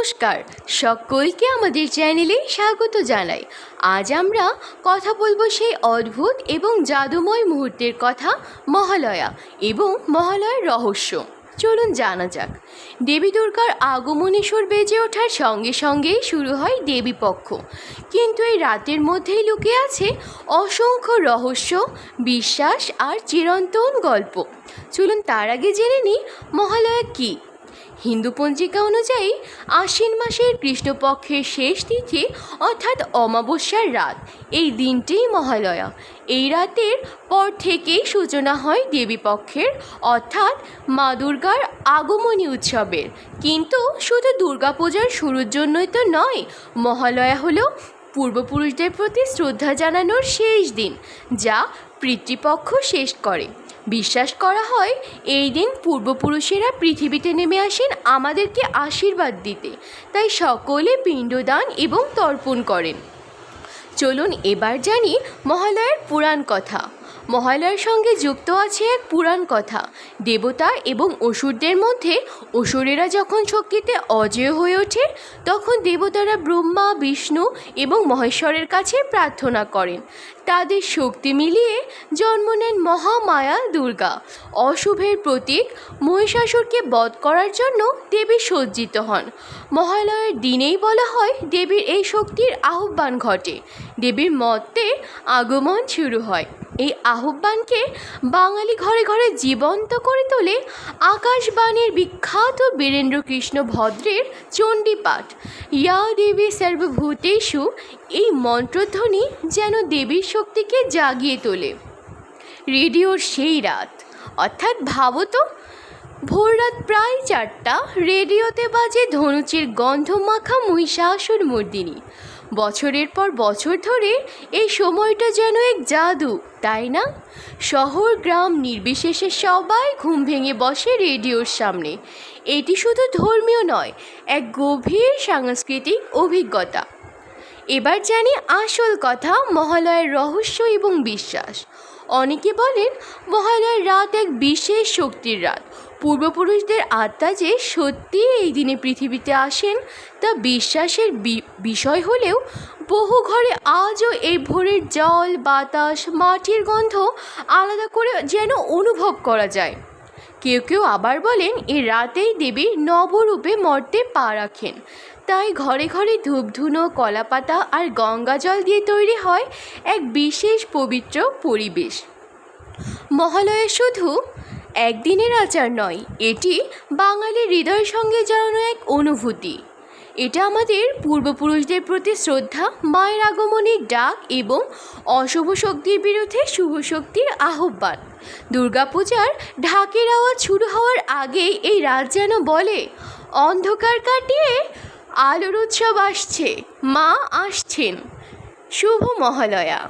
নমস্কার, সকলকে আমাদের চ্যানেলে স্বাগত জানাই। আজ আমরা কথা বলবো সেই অদ্ভুত এবং জাদুময় মুহূর্তের কথা, মহালয়া এবং মহালয়ার রহস্য। চলুন জানা যাক। দেবী দুর্গার আগমনী সুর বেজে ওঠার সঙ্গে সঙ্গেই শুরু হয় দেবীপক্ষ, কিন্তু এই রাতের মধ্যেই লুকিয়ে আছে অসংখ্য রহস্য, বিশ্বাস আর চিরন্তন গল্প। চলুন তার আগে জেনে নিই মহালয়া কী। হিন্দু পঞ্জিকা অনুযায়ী আশ্বিন মাসের কৃষ্ণপক্ষের শেষ তিথি অর্থাৎ অমাবস্যার রাত, এই দিনটিই মহালয়া। এই রাতের পর থেকেই সূচনা হয় দেবীপক্ষের অর্থাৎ মা দুর্গার আগমনী উৎসবের। কিন্তু শুধু দুর্গাপূজার শুরুর জন্যই তো নয়, মহালয়া হলো পূর্বপুরুষদের প্রতি শ্রদ্ধা জানানোর শেষ দিন, যা পিতৃপক্ষ শেষ করে। বিশ্বাস করা হয় এই দিন পূর্বপুরুষেরা পৃথিবীতে নেমে আসেন আমাদেরকে আশীর্বাদ দিতে, তাই সকলে পিণ্ডদান এবং তর্পণ করেন। চলুন এবার জানি মহালয়ার পুরাণ কথা। মহালয়ার সঙ্গে যুক্ত আছে এক পুরাণ কথা। দেবতা এবং অসুরদের মধ্যে অসুরেরা যখন শক্তিতে অজেয় হয়ে ওঠে, তখন দেবতারা ব্রহ্মা, বিষ্ণু এবং মহেশ্বরের কাছে প্রার্থনা করেন। তাদের শক্তি মিলিয়ে জন্ম নেন মহামায়া দুর্গা। অশুভের প্রতীক মহিষাসুরকে বধ করার জন্য দেবী সজ্জিত হন। মহালয়ার দিনেই বলা হয় দেবীর এই শক্তির আহ্বান ঘটে। দেবীর মর্তে আগমন শুরু হয়। এই আহ্বানকে বাঙালি ঘরে ঘরে জীবন্ত করে তোলে আকাশবাণীর বিখ্যাত বীরেন্দ্রকৃষ্ণ ভদ্রের চণ্ডীপাঠ, ইয়া দেবী সর্বভূতেষু। এই মন্ত্রধ্বনি যেন দেবীর শক্তিকে জাগিয়ে তোলে। রেডিওর সেই রাত, অর্থাৎ ভাবো তো, ভোররাত প্রায় 4টা, রেডিওতে বাজে ধনুচির গন্ধমাখা মহিষাসুর মর্দিনী। বছরের পর বছর ধরে এই সময়টা যেন এক জাদু, তাই না? শহর গ্রাম নির্বিশেষে সবাই ঘুম ভেঙে বসে রেডিওর সামনে। এটি শুধু ধর্মীয় নয়, এক গভীর সাংস্কৃতিক অভিজ্ঞতা। এবার জানি আসল কথা, মহালয়ার রহস্য এবং বিশ্বাস। অনেকে বলেন মহালয়ার রাত এক বিশেষ শক্তির রাত। পূর্বপুরুষদের আত্মা যে সত্যি এই দিনে পৃথিবীতে আসেন তা বিশ্বাসের বিষয় হলেও বহু ঘরে আজও এই ভোরের জল, বাতাস, মাটির গন্ধ আলাদা করে যেন অনুভব করা যায়। কেউ কেউ আবার বলেন এই রাতেই দেবী নবরূপে মর্তে পা রাখেন। তাই ঘরে ঘরে ধূপধুনো, কলাপাতা আর গঙ্গা জল দিয়ে তৈরি হয় এক বিশেষ পবিত্র পরিবেশ। মহালয়া শুধু একদিনের আচার নয়, এটি বাঙালির হৃদয়ের সঙ্গে জড়ানো এক অনুভূতি। এটা আমাদের পূর্বপুরুষদের প্রতি শ্রদ্ধা, মায়ের আগমনের ডাক এবং অশুভ শক্তির বিরুদ্ধে শুভ শক্তির আহ্বান। দুর্গাপূজার ঢাকের আওয়াজ শুরু হওয়ার আগেই এই রাত যেন বলে, অন্ধকার কাটিয়ে আলোর উৎসব আসছে, মা আসছেন। শুভ মহালয়া।